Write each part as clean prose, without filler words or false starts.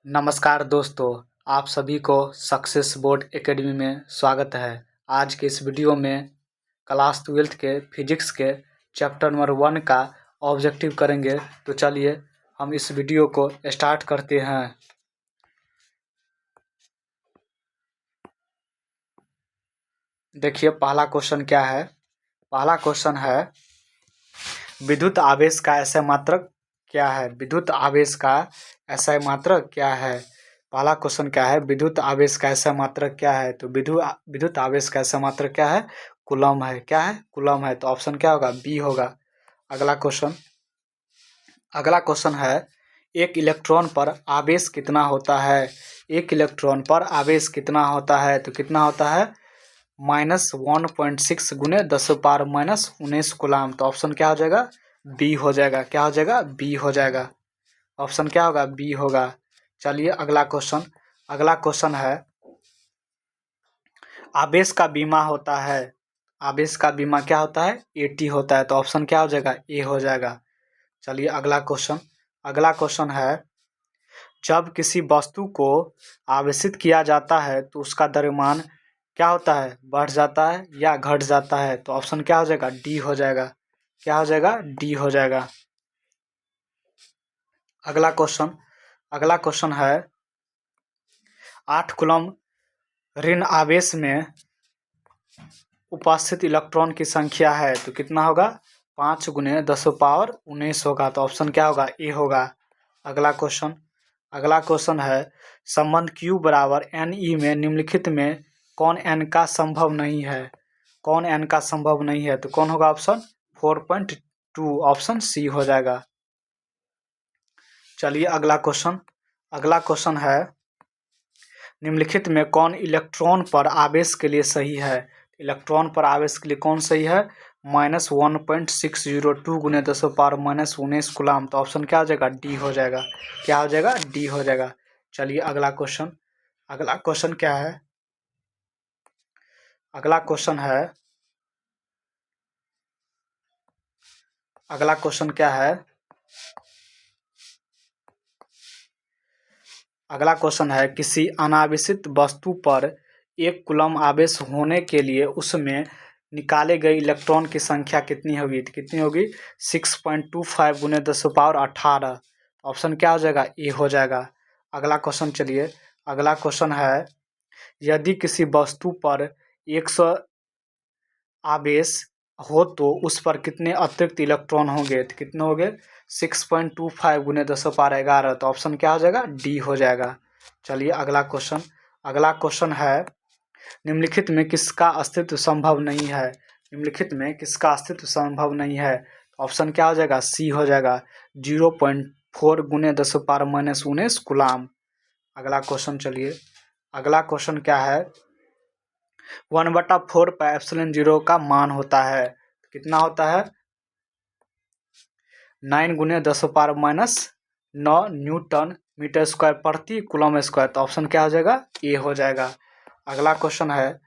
नमस्कार दोस्तों, आप सभी को सक्सेस बोर्ड एकेडमी में स्वागत है। आज के इस वीडियो में क्लास 12th के फिजिक्स के चैप्टर नंबर 1 का ऑब्जेक्टिव करेंगे। तो चलिए हम इस वीडियो को स्टार्ट करते हैं। देखिए पहला क्वेश्चन क्या है। पहला क्वेश्चन है विद्युत आवेश का ऐसा मात्रक क्या है। विद्युत आवेश का ऐसा मात्रक क्या है। पहला क्वेश्चन क्या है, विद्युत आवेश का ऐसा मात्रक क्या है। तो विद्युत आवेश का ऐसा मात्रक क्या है, कूलम है। क्या है, कूलम है। तो ऑप्शन क्या होगा, बी होगा। अगला क्वेश्चन है एक इलेक्ट्रॉन पर आवेश कितना होता है। एक इलेक्ट्रॉन पर आवेश कितना होता है। तो कितना होता है, -1.6 गुने 10⁻⁻19 कूलम। तो ऑप्शन क्या हो जाएगा, बी हो जाएगा। क्या हो जाएगा, बी हो जाएगा। ऑप्शन क्या होगा, बी होगा। चलिए अगला क्वेश्चन है आवेश का बीमा होता है। आवेश का बीमा क्या होता है, एटी होता है। तो ऑप्शन क्या हो जाएगा, ए हो जाएगा। चलिए अगला क्वेश्चन है जब किसी वस्तु को आवेशित किया जाता है तो उसका द्रव्यमान क्या होता है, बढ़ जाता है या घट जाता है। तो ऑप्शन क्या हो जाएगा, डी हो जाएगा। क्या हो जाएगा, डी हो जाएगा। अगला क्वेश्चन है 8 कूलम ऋण आवेश में उपस्थित इलेक्ट्रॉन की संख्या है। तो कितना होगा, 5 गुने 10⁻19 होगा। तो ऑप्शन क्या होगा, ए होगा। अगला क्वेश्चन है संबंध Q बराबर NE में निम्नलिखित में कौन n का संभव नहीं है। कौन n का संभव नहीं है। तो कौन होगा, ऑप्शन 4.2, ऑप्शन सी हो जाएगा। चलिए अगला क्वेश्चन है निम्नलिखित में कौन इलेक्ट्रॉन पर आवेश के लिए सही है। इलेक्ट्रॉन पर आवेश के लिए कौन सही है, -1.602 गुने 10⁻⁻19 कूलम। तो ऑप्शन क्या हो जाएगा, डी हो जाएगा। क्या हो जाएगा, डी हो जाएगा। चलिए अगला क्वेश्चन क्या है। अगला क्वेश्चन क्या है, अगला क्वेश्चन है किसी अनावेशित वस्तु पर 1 कूलम आवेश होने के लिए उसमें निकाले गए इलेक्ट्रॉन की संख्या कितनी होगी। तो कितनी होगी, 6.25 गुने 10⁻18। ऑप्शन क्या हो जाएगा, ए हो जाएगा। अगला क्वेश्चन है यदि किसी वस्तु पर 100 आवेश हो तो उस पर कितने अतिरिक्त इलेक्ट्रॉन होंगे। तो कितने होंगे, 6.25 गुने 10⁻11। तो ऑप्शन क्या हो जाएगा, डी हो जाएगा। चलिए अगला क्वेश्चन है निम्नलिखित में किसका अस्तित्व संभव नहीं है। निम्नलिखित में किसका अस्तित्व संभव नहीं है। ऑप्शन क्या हो जाएगा, सी हो जाएगा, 0.4 गुने 10⁻19 कूलम। अगला क्वेश्चन क्या है 1/4 पर ε0 का मान होता है। कितना होता है, 9 गुने 10⁻⁹ न्यूटन मीटर स्क्वायर प्रति कूलम स्क्वायर। तो ऑप्शन क्या हो जाएगा, ए हो जाएगा। अगला क्वेश्चन है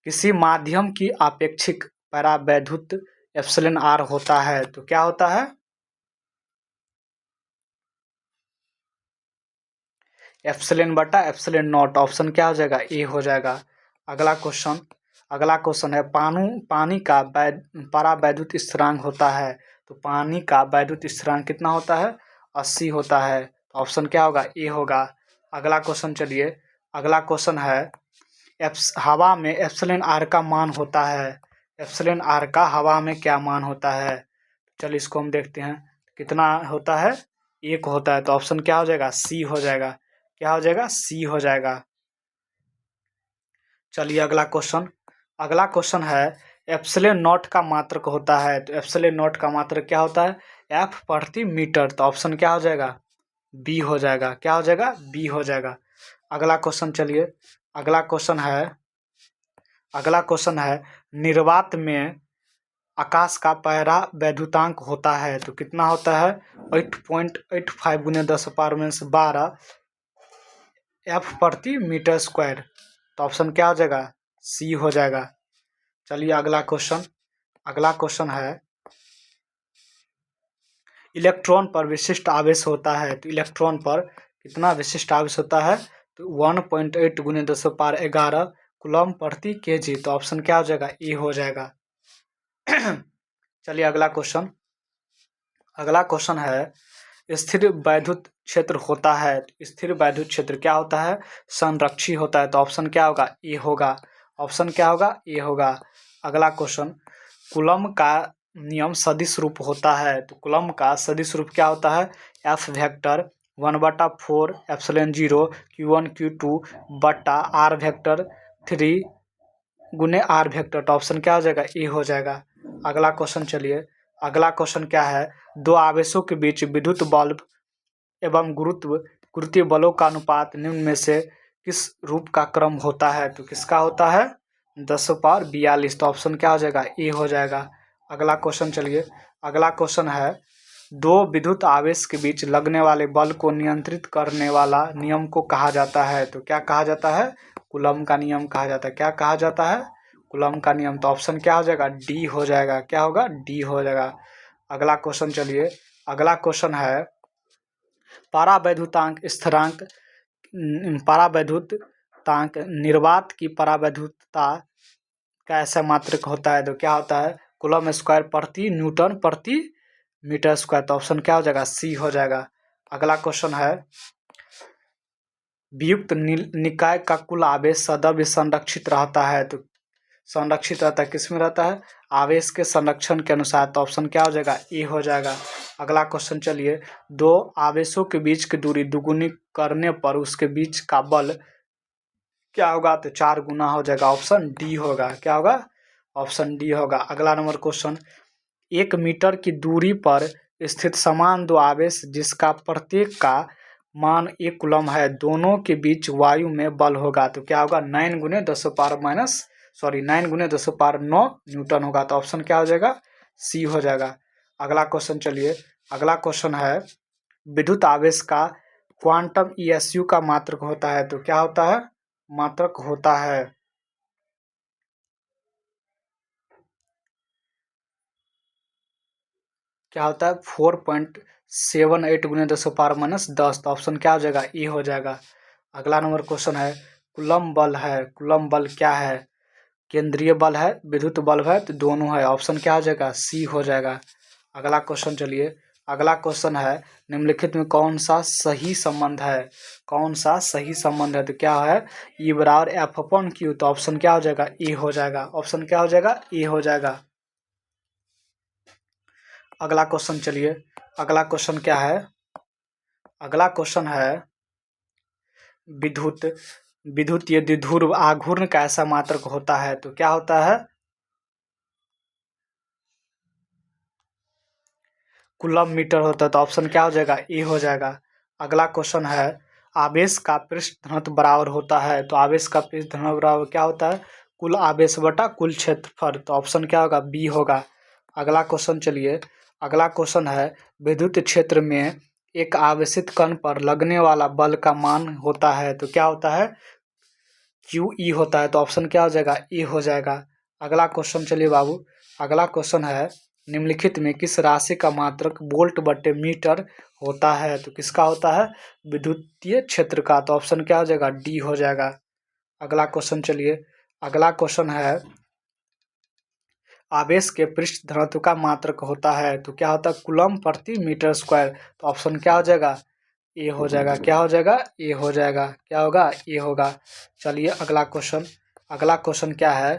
किसी माध्यम की आपेक्षिक परावैद्युत εr होता है। तो क्या होता है, ε/ε0। ऑप्शन क्या हो जाएगा, ए हो जाएगा। अगला क्वेश्चन है पानी का परावैद्युत स्थिरांक होता है। तो पानी का वैद्युत स्थिरांक कितना होता है, 80 होता है। तो ऑप्शन क्या होगा, ए होगा। अगला क्वेश्चन है हवा में εr का मान होता है। εr का हवा में क्या मान होता है। चलिए इसको हम देखते हैं कितना होता है, 1 होता है। तो ऑप्शन क्या हो जाएगा, सी हो जाएगा। क्या हो जाएगा, सी हो जाएगा। चलिए अगला क्वेश्चन है ε0 का मात्रक होता है। तो ε0 का मात्रक क्या होता है, F प्रति मीटर। तो ऑप्शन क्या हो जाएगा, बी हो जाएगा। क्या हो जाएगा, बी हो जाएगा। अगला क्वेश्चन है निर्वात में आकाश का परावैद्युतांक होता है। तो कितना होता है, 8.85 गुने 10⁻12 F प्रति मीटर स्क्वायर। तो ऑप्शन क्या हो जाएगा, सी हो जाएगा। चलिए अगला क्वेश्चन है इलेक्ट्रॉन पर विशिष्ट आवेश होता है। तो इलेक्ट्रॉन पर कितना विशिष्ट आवेश होता है, तो 1.8 गुने 10⁻11 कूलम प्रति केजी। तो ऑप्शन क्या हो जाएगा, ए हो जाएगा। चलिए अगला क्वेश्चन है, स्थिर वैद्युत क्षेत्र होता है। स्थिर वैद्युत क्षेत्र क्या होता है, संरक्षी होता है। तो ऑप्शन क्या होगा, ए होगा। ऑप्शन क्या होगा, ए होगा। अगला क्वेश्चन, कूलम का नियम सदिश रूप होता है। तो कूलम का सदिश रूप क्या होता है, F vector 1/4 epsilon 0 Q1 Q2 बटा आर वेक्टर 3 गुने आर वेक्टर। तो ऑप्शन क्या हो जाएगा, ए हो जाएगा। अगला क्वेश्चन, चलिए अगला क्वेश्चन क्या है, दो आवेशों के बीच विद्युत बल एवं गुरुत्वीय बलों का अनुपात निम्न में से किस रूप का क्रम होता है। तो किसका होता है, 10⁻42। तो ऑप्शन क्या हो जाएगा, ए हो जाएगा। अगला क्वेश्चन, चलिए अगला क्वेश्चन है, दो विद्युत आवेश के बीच लगने वाले बल को नियंत्रित करने वाला नियम को कहा जाता है। तो क्या कहा जाता है, कूलम का नियम कहा जाता है। क्या कहा जाता है, कूलम का नियम। तो ऑप्शन क्या हो जाएगा, डी हो जाएगा। क्या होगा, डी हो जाएगा। अगला क्वेश्चन, चलिए अगला क्वेश्चन है, परावैद्युतांक स्थिरांक परावैद्युतांक निर्वात की परावैद्युतता का ऐसा मात्रक होता है। तो क्या होता है, कूलम स्क्वायर प्रति न्यूटन प्रति मीटर स्क्वायर। तो ऑप्शन क्या हो जाएगा, सी हो जाएगा। अगला क्वेश्चन है, वियुक्त निकाय का कुल आवेश सदैव संरक्षित रहता है। तो संरक्षित रहता है, किस में रहता है, आवेश के संरक्षण के अनुसार। तो ऑप्शन क्या हो जाएगा, ए हो जाएगा। अगला क्वेश्चन, चलिए दो आवेशों के बीच की दूरी दुगुनी करने पर उसके बीच का बल क्या होगा, तो 4 गुना हो जाएगा। ऑप्शन डी होगा। क्या होगा, ऑप्शन डी होगा। अगला नंबर क्वेश्चन, 1 मीटर की दूरी पर स्थित समान दो आवेश जिसका प्रत्येक का मान 1 कूलम है, दोनों के बीच वायु में बल होगा। तो क्या होगा, 9 गुने 10⁻9 न्यूटन होगा। तो ऑप्शन क्या हो जाएगा, सी हो जाएगा। अगला क्वेश्चन, चलिए अगला क्वेश्चन है, विद्युत आवेश का क्वांटम ESU का मात्रक होता है। तो क्या होता है, मात्रक होता है, क्या होता है, 4.78 गुने 10⁻10। तो ऑप्शन क्या हो जाएगा, ए हो जाएगा। अगला नंबर क्वेश्चन है, कूलम बल है। कूलम बल क्या है, केंद्रीय बल है, विद्युत बल है, तो दोनों है। ऑप्शन क्या हो जाएगा, सी हो जाएगा। अगला क्वेश्चन, चलिए अगला क्वेश्चन है, निम्नलिखित में कौन सा सही संबंध है। कौन सा सही संबंध है, तो क्या है, E बराबर F/Q। तो ऑप्शन क्या हो जाएगा, ए हो जाएगा। ऑप्शन क्या हो जाएगा, ए हो जाएगा। अगला क्वेश्चन, चलिए अगला क्वेश्चन क्या है, अगला क्वेश्चन है, विद्युतीय द्विध्रुव आघूर्ण का ऐसा मात्रक होता है। तो क्या होता है, कूलम मीटर होता है। तो ऑप्शन क्या हो जाएगा, ए हो जाएगा। अगला क्वेश्चन है, आवेश का पृष्ठ घनत्व बराबर होता है। तो आवेश का पृष्ठ घनत्व बराबर क्या होता है, कुल आवेश बटा कुल क्षेत्रफल। तो ऑप्शन क्या होगा, बी होगा। अगला क्वेश्चन, चलिए अगला क्वेश्चन है, विद्युत क्षेत्र में एक आवेशित कण पर लगने वाला बल का मान होता है। तो क्या होता है, QE होता है। तो ऑप्शन क्या हो जाएगा, ए हो जाएगा। अगला क्वेश्चन, चलिए बाबू अगला क्वेश्चन है, निम्नलिखित में किस राशि का मात्रक वोल्ट बटे मीटर होता है। तो किसका होता है, विद्युतीय क्षेत्र का। तो ऑप्शन क्या हो जाएगा, डी हो जाएगा। अगला क्वेश्चन, चलिए अगला क्वेश्चन है, आवेश के पृष्ठ घनत्व का मात्रक होता है। तो क्या होता है, कूलम प्रति मीटर स्क्वायर। तो ऑप्शन क्या हो जाएगा, ए हो जाएगा। क्या हो जाएगा, ए हो जाएगा। क्या होगा, ए होगा। चलिए अगला क्वेश्चन क्या है,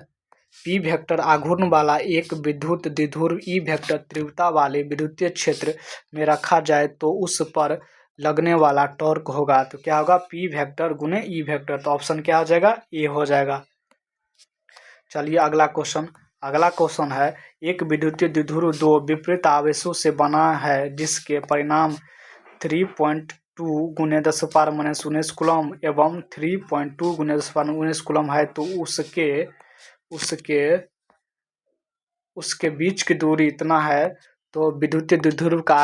पी वेक्टर आघूर्ण वाला एक विद्युत द्विध्रुव ई वेक्टर तीव्रता वाले विद्युतीय क्षेत्र में रखा जाए तो उस पर लगने वाला टॉर्क होगा। तो क्या होगा, पी वेक्टर गुने ई वेक्टर। तो ऑप्शन क्या हो जाएगा, ए हो जाएगा। चलिए अगला क्वेश्चन है, एक विद्युतीय द्विध्रुव दो विपरीत आवेशों से बना है जिसके परिणाम 3.2 गुने 10⁻19 कूलम एवं 3.2 गुने 10⁻19 कूलम है। तो उसके बीच की दूरी इतना है। तो विद्युतीय द्विध्रुव का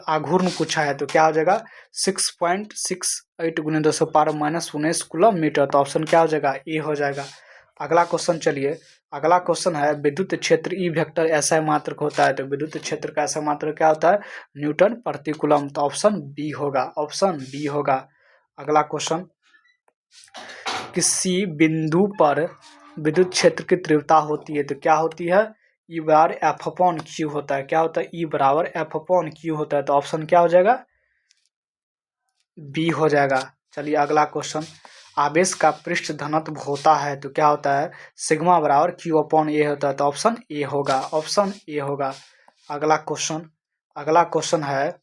आघूर्ण पूछा है। तो क्या हो जाएगा, 6.68 गुने 10⁻19 कूलम मीटर। तो ऑप्शन क्या हो जाएगा, ए हो जाएगा। अगला क्वेश्चन, चलिए अगला क्वेश्चन है, विद्युत क्षेत्र ई वेक्टर ऐसा मात्रक होता है। तो विद्युत क्षेत्र का ऐसा मात्रक क्या होता है, न्यूटन प्रति कूलम। तो ऑप्शन बी होगा। ऑप्शन बी होगा। अगला क्वेश्चन, किसी बिंदु पर विद्युत क्षेत्र की तीव्रता होती है तो क्या होती है, ई बराबर एफ अपॉन क्यू होता है। क्या होता है, ई बराबर एफ अपॉन क्यू होता है। तो ऑप्शन क्या हो जाएगा, बी हो जाएगा। चलिए अगला क्वेश्चन, आवेश का पृष्ठ धनत्व होता है तो क्या होता है, सिग्मा बराबर क्यू अपॉन ए होता है। तो ऑप्शन ए होगा, ऑप्शन ए होगा। अगला क्वेश्चन है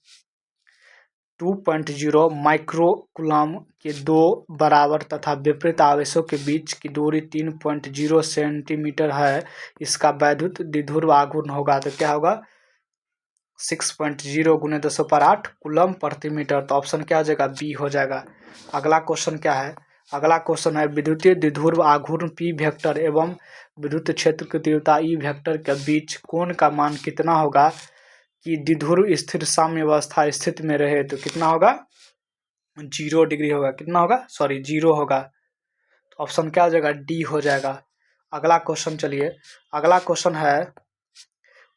2.0 माइक्रोकूलम के दो बराबर तथा विपरीत आवेशों के बीच की दूरी 3.0 सेंटीमीटर है, इसका वैद्युत द्विध्रुव आघूर्ण होगा तो क्या होगा, 6.0 × 10⁸ कूलम प्रति मीटर। तो ऑप्शन क्या हो जाएगा, बी हो जाएगा। अगला क्वेश्चन क्या है, अगला क्वेश्चन है विद्युतीय द्विध्रुव आघूर्ण पी वेक्टर एवं विद्युत क्षेत्र की तीव्रता ई वेक्टर के बीच कोण का मान कितना होगा कि द्विध्रुव स्थिर साम्य अवस्था स्थिति में रहे। तो कितना होगा, 0 डिग्री होगा। कितना होगा, 0 होगा। तो ऑप्शन क्या हो जाएगा, डी हो जाएगा। अगला क्वेश्चन, चलिए अगला क्वेश्चन है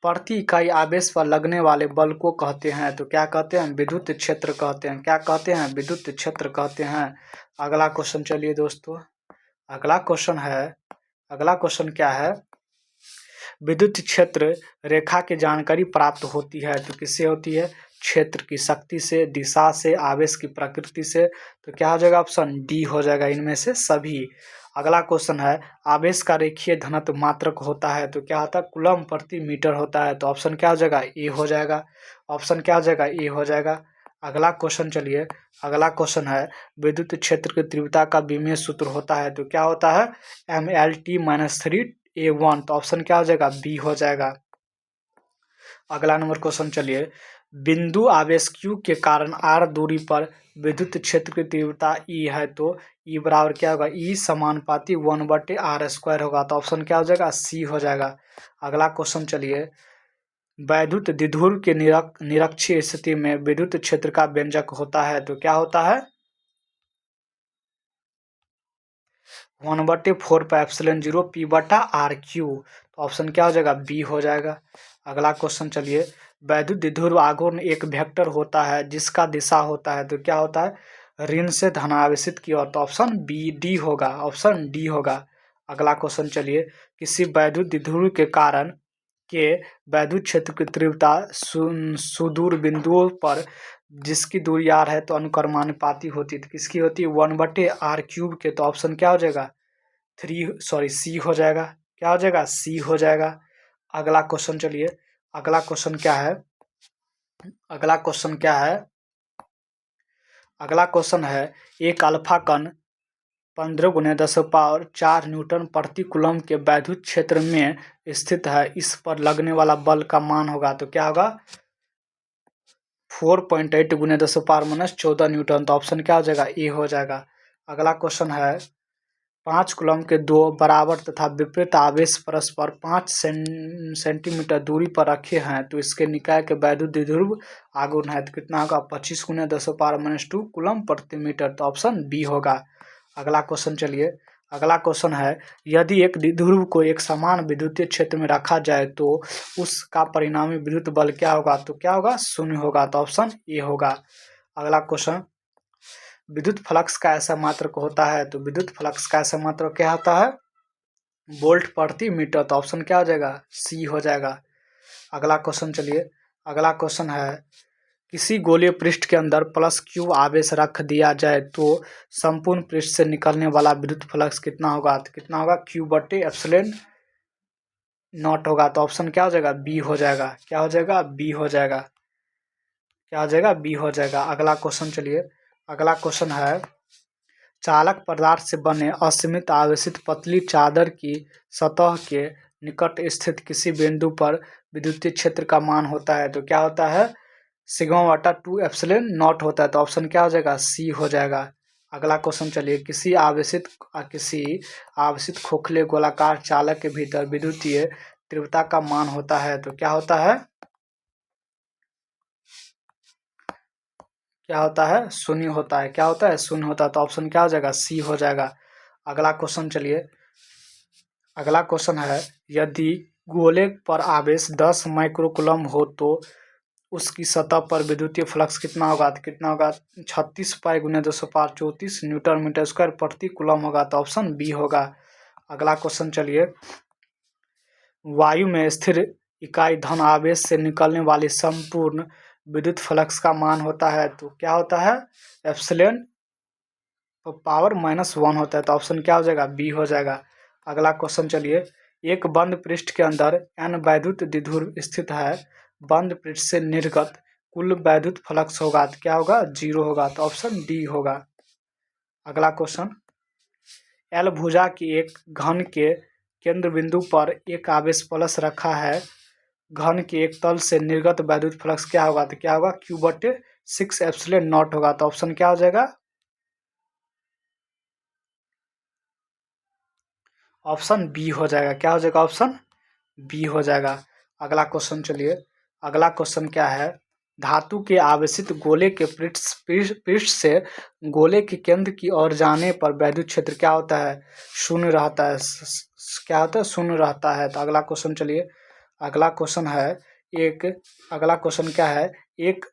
प्रति इकाई आवेश पर लगने वाले बल को कहते हैं तो क्या कहते हैं, विद्युत क्षेत्र कहते हैं। क्या कहते हैं, विद्युत क्षेत्र कहते हैं। अगला क्वेश्चन, चलिए दोस्तों अगला क्वेश्चन क्या है, विद्युत क्षेत्र रेखा की जानकारी प्राप्त होती है तो किससे होती है, क्षेत्र की शक्ति से, दिशा से, आवेश की प्रकृति से। तो क्या हो जाएगा, ऑप्शन डी हो जाएगा, इनमें से सभी। अगला क्वेश्चन है आवेश का रेखीय घनत्व मात्रक होता है तो क्या होता है, कूलम प्रति मीटर होता है। तो ऑप्शन क्या हो जाएगा, ए हो जाएगा। ऑप्शन क्या हो जाएगा, ए हो जाएगा। अगला क्वेश्चन, चलिए अगला क्वेश्चन है विद्युत क्षेत्र की तीव्रता का विमीय सूत्र होता है तो क्या होता है, MLT-3A1। तो ऑप्शन क्या हो जाएगा, बी हो जाएगा। अगला नंबर क्वेश्चन, चलिए बिंदु आवेश Q के कारण r दूरी पर विद्युत क्षेत्र की तीव्रता E है तो E बराबर क्या होगा, E समानुपाती 1/r² होगा। तो ऑप्शन क्या हो जाएगा, सी हो जाएगा। अगला क्वेश्चन, चलिए वैद्युत द्विध्रुव के निरक्षीय स्थिति में विद्युत क्षेत्र का व्यंजक होता है तो क्या होता है, 1/4πε0 P/r3। तो ऑप्शन क्या हो जाएगा, बी हो जाएगा। अगला क्वेश्चन, चलिए वैद्युत द्विध्रुव आघूर्ण एक वेक्टर होता है जिसका दिशा होता है तो क्या होता है, ऋण से धनावेशित की ओर। तो ऑप्शन बी डी होगा, ऑप्शन डी होगा। अगला क्वेश्चन, चलिए किसी वैद्युत द्विध्रुव के कारण के वैद्युत क्षेत्र की तीव्रता सुदूर बिंदुओं पर जिसकी दूरी r है तो अनुक्रमानुपाती होती है। तो किसकी होती है, 1/r³ के। तो ऑप्शन क्या हो जाएगा, सी हो जाएगा। क्या हो जाएगा, सी हो जाएगा। अगला क्वेश्चन, चलिए अगला क्वेश्चन क्या है, अगला क्वेश्चन क्या है, अगला क्वेश्चन है एक अल्फा कण 15 × 10⁴ न्यूटन प्रति कूलम के वैद्युत क्षेत्र में स्थित है, इस पर लगने वाला बल का मान होगा तो क्या होगा, 4.8 × 10⁻⁻14 न्यूटन। तो ऑप्शन क्या हो जाएगा, ए हो जाएगा। अगला क्वेश्चन है 5 कूलम के दो बराबर तथा विपरीत आवेश परस्पर 5 सेंटीमीटर दूरी पर रखे हैं तो इसके निकाय के वैद्युत द्विध्रुव आघूर्ण है तो कितना होगा, 25 × 10⁻⁻2 कूलम प्रति मीटर। तो ऑप्शन बी होगा। अगला क्वेश्चन, चलिए अगला क्वेश्चन है यदि एक द्विध्रुव को एक समान विद्युतीय क्षेत्र में रखा जाए तो उसका परिणामी विद्युत बल क्या होगा, तो क्या होगा, 0 होगा। तो ऑप्शन ए होगा। अगला क्वेश्चन, विद्युत फ्लक्स का ऐसा मात्रक होता है तो विद्युत फ्लक्स का ऐसा मात्रक क्या होता है, वोल्ट प्रति मीटर। तो ऑप्शन क्या हो जाएगा, सी हो जाएगा। अगला क्वेश्चन, चलिए अगला क्वेश्चन है किसी गोलीय पृष्ठ के अंदर +q आवेश रख दिया जाए तो संपूर्ण पृष्ठ से निकलने वाला विद्युत फ्लक्स कितना होगा, तो कितना होगा, Q/ε0 होगा। तो ऑप्शन क्या हो जाएगा, बी हो जाएगा। क्या हो जाएगा, बी हो जाएगा। क्या हो जाएगा, बी हो जाएगा। अगला क्वेश्चन, चलिए अगला क्वेश्चन है चालक पदार्थ से बने असीमित आवेशित पतली चादर की सतह के निकट स्थित किसी बिंदु पर विद्युतीय क्षेत्र का मान होता है तो क्या होता है, σ/2ε0 होता है। तो ऑप्शन क्या हो जाएगा, सी हो जाएगा। अगला क्वेश्चन, चलिए किसी आवेशित खोखले गोलाकार चालक के भीतर विद्युतीय तीव्रता का मान होता है तो क्या होता है, क्या होता है, 0 होता है। क्या होता है, 0 होता है। तो ऑप्शन क्या हो जाएगा, सी हो जाएगा। अगला क्वेश्चन, चलिए अगला क्वेश्चन है यदि गोले पर आवेश 10 माइक्रोकूलम हो तो उसकी सतह पर विद्युतीय फ्लक्स कितना होगा, तो कितना होगा 36 पाई गुने 10⁵ 34 न्यूटन मीटर स्क्वायर प्रति कूलम होगा, तो ऑप्शन बी होगा। अगला क्वेश्चन चलिए, वायु में स्थिर इकाई धन आवेश से निकलने वाली संपूर्ण विद्युत फ्लक्स का मान होता है, तो क्या होता है एप्सिलॉन पावर -1 होता है, तो ऑप्शन क्या हो जाएगा, बी हो जाएगा। अगला क्वेश्चन चलिए, एक बंद पृष्ठ के अंदर n वैद्युत द्विध्रुव स्थित है, बंद पृष्ठ से निर्गत कुल वैद्युत फ्लक्स होगा, तो क्या होगा 0 होगा, तो ऑप्शन डी होगा। अगला क्वेश्चन, एल भुजा की एक घन के केंद्र बिंदु पर एक आवेश प्लस रखा है, घन के एक तल से निर्गत वैद्युत फ्लक्स क्या होगा, तो क्या होगा Q/6 एप्सिलॉन नॉट होगा, तो ऑप्शन क्या हो जाएगा, ऑप्शन बी हो जाएगा। क्या हो जाएगा, ऑप्शन बी हो जाएगा। अगला क्वेश्चन चलिए, अगला क्वेश्चन क्या है, धातु के आवेशित गोले के पृष्ठ से गोले के केंद्र की ओर जाने पर वैद्युत क्षेत्र क्या होता है, शून्य रहता है, क्या होता है, शून्य रहता है। तो अगला क्वेश्चन चलिए, अगला क्वेश्चन है अगला क्वेश्चन क्या है, एक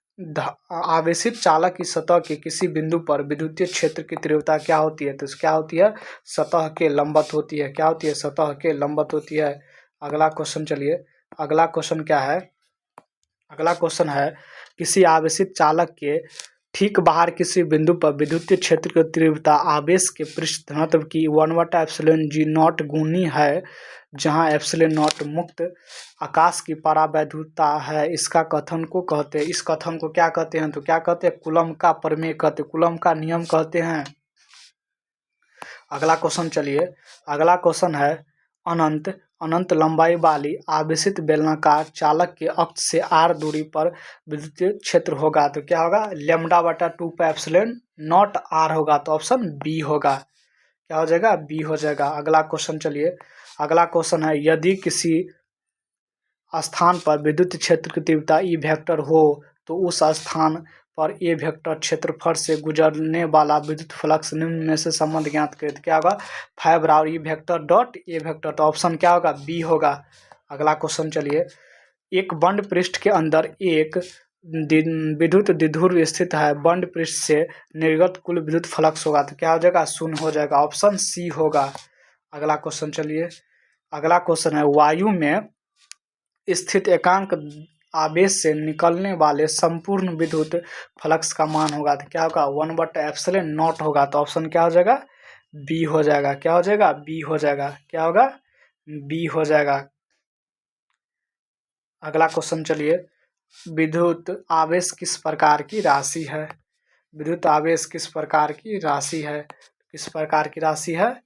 आवेशित चालक की सतह के किसी बिंदु पर विद्युतीय क्षेत्र की तीव्रता क्या होती है, तो क्या होती है, सतह के लंबवत होती है, क्या होती है, सतह के लंबवत होती है। अगला क्वेश्चन चलिए, अगला क्वेश्चन क्या है, अगला क्वेश्चन है, किसी आवेशित चालक के ठीक बाहर किसी बिंदु पर विद्युतीय क्षेत्र की तीव्रता आवेश के पृष्ठ घनत्व की 1/ε0 गुनी है, जहां ε0 मुक्त आकाश की परावैद्युता है। इसका कथन को कहते हैं, इस कथन को क्या कहते हैं, तो क्या कहते हैं, कूलम का प्रमेय कहते हैं, कूलम का नियम कहते हैं। अगला क्वेश्चन चलिए, अगला क्वेश्चन है, अनंत लंबाई वाली आवेशित बेलनाकार चालक के अक्ष से r दूरी पर विद्युतीय क्षेत्र होगा, तो क्या होगा λ/2πε0 r होगा, तो ऑप्शन बी होगा। क्या हो जाएगा, बी हो जाएगा। अगला क्वेश्चन चलिए, अगला क्वेश्चन है, यदि किसी स्थान पर विद्युत क्षेत्र की तीव्रता ई वेक्टर हो, तो उस स्थान पर ए वेक्टर क्षेत्रफल से गुजरने वाला विद्युत फ्लक्स निम्न में से संबंध ज्ञात करें, तो क्या होगा 5 E vector dot A vector, तो ऑप्शन क्या होगा, बी होगा। अगला क्वेश्चन चलिए, एक बंद पृष्ठ के अंदर एक विद्युत द्विध्रुव स्थित है, बंद पृष्ठ से निर्गत कुल विद्युत फ्लक्स होगा, तो क्या हो जाएगा, शून्य हो जाएगा, ऑप्शन सी होगा। अगला क्वेश्चन चलिए, अगला क्वेश्चन है, वायु में स्थित एकांक आवेश से निकलने वाले संपूर्ण विद्युत फ्लक्स का मान होगा, तो क्या होगा 1/ε0 होगा, तो ऑप्शन क्या हो जाएगा, बी हो जाएगा। क्या हो जाएगा, बी हो जाएगा। क्या होगा, बी हो जाएगा। अगला क्वेश्चन चलिए, विद्युत आवेश किस प्रकार की राशि है, विद्युत आवेश किस प्रकार की राशि है, किस प्रकार की राशि है,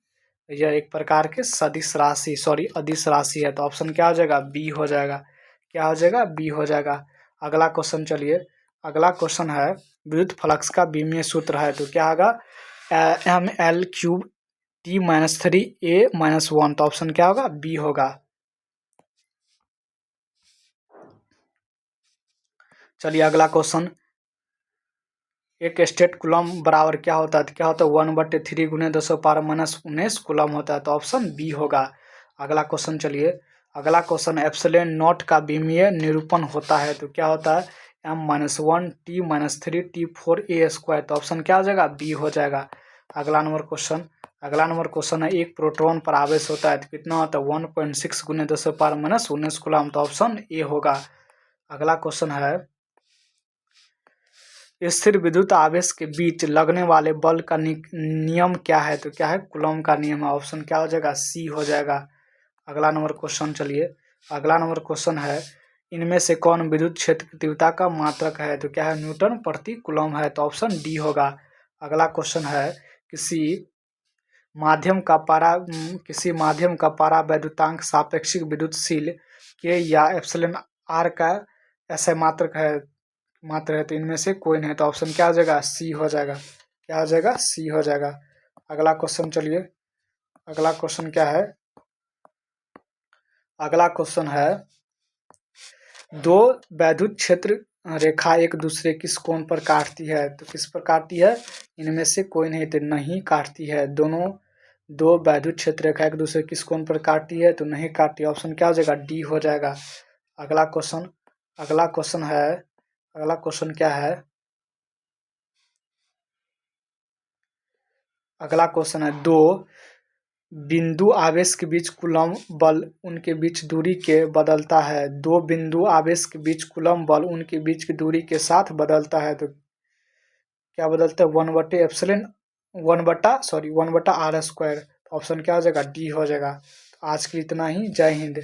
यह एक प्रकार के सदिश राशि अदिश राशि है, तो ऑप्शन क्या हो जाएगा, बी हो जाएगा। क्या हो जाएगा, बी हो जाएगा। अगला क्वेश्चन चलिए, अगला क्वेश्चन है, विद्युत फ्लक्स का बीमीय सूत्र है, तो क्या होगा mL3T-3A-1, तो ऑप्शन क्या होगा, बी होगा। चलिए अगला क्वेश्चन, एक स्टेट कूलम बराबर क्या होता है, तो क्या होता है 1/3 × 10⁻⁻19 कूलम होता है, तो ऑप्शन बी होगा। अगला क्वेश्चन चलिए, अगला क्वेश्चन, ε0 का बीमीय निरूपण होता है, तो क्या होता है m-1T-3T4A², तो ऑप्शन क्या हो जाएगा, बी हो जाएगा। अगला नंबर क्वेश्चन है, एक प्रोटॉन पर आवेश होता है, तो कितना होता है 1.6 × 10⁻⁻19 कूलम, तो ऑप्शन ए होगा। अगला क्वेश्चन है, स्थिर विद्युत आवेश के बीच लगने वाले बल का नियम क्या है, तो क्या है कूलम का नियम है, ऑप्शन क्या हो जाएगा, सी हो जाएगा। अगला नंबर क्वेश्चन चलिए, अगला नंबर क्वेश्चन है, इनमें से कौन विद्युत क्षेत्र की तीव्रता का मात्रक है, तो क्या है न्यूटन प्रति कूलम है, तो ऑप्शन डी होगा। अगला क्वेश्चन है, किसी माध्यम का परावैद्युतांक सापेक्षिक विद्युतशील के या एप्सिलॉन आर का ऐसे मात्रक है, तो इनमें से कोई नहीं, तो ऑप्शन क्या हो जाएगा, सी हो जाएगा। क्या हो जाएगा, सी हो जाएगा। अगला क्वेश्चन चलिए, अगला क्वेश्चन क्या है, अगला क्वेश्चन है, दो वैद्युत क्षेत्र रेखा एक दूसरे किस कोण पर काटती है, तो किस पर काटती है, इनमें से कोई नहीं, तो नहीं काटती है। दो वैद्युत क्षेत्र रेखा एक दूसरे किस कोण पर काटती है, तो नहीं काटती है, ऑप्शन क्या हो जाएगा, डी हो जाएगा। अगला क्वेश्चन है, दो वैद्युत क्षेत्र रेखा एक दूसरे किस कोण पर काटती है, तो नहीं काटती है। दोनों दो वैद्युत क्षेत्र रेखा एक दूसरे किस कोण पर काटती है, तो नहीं काटती है, ऑप्शन क्या हो जाएगा, डी हो जाएगा। अगला क्वेश्चन, अगला क्वेश्चन है, अगला क्वेश्चन क्या है? अगला क्वेश्चन है, दो बिंदु आवेश के बीच कूलम्ब बल उनके बीच दूरी के बदलता है। दो बिंदु आवेश के बीच कूलम्ब बल उनके बीच की दूरी के साथ बदलता है। तो क्या बदलता है? 1/r²। ऑप्शन क्या हो जाएगा? डी हो जाएगा। तो आज के लिए इतना ही। जय हिंद।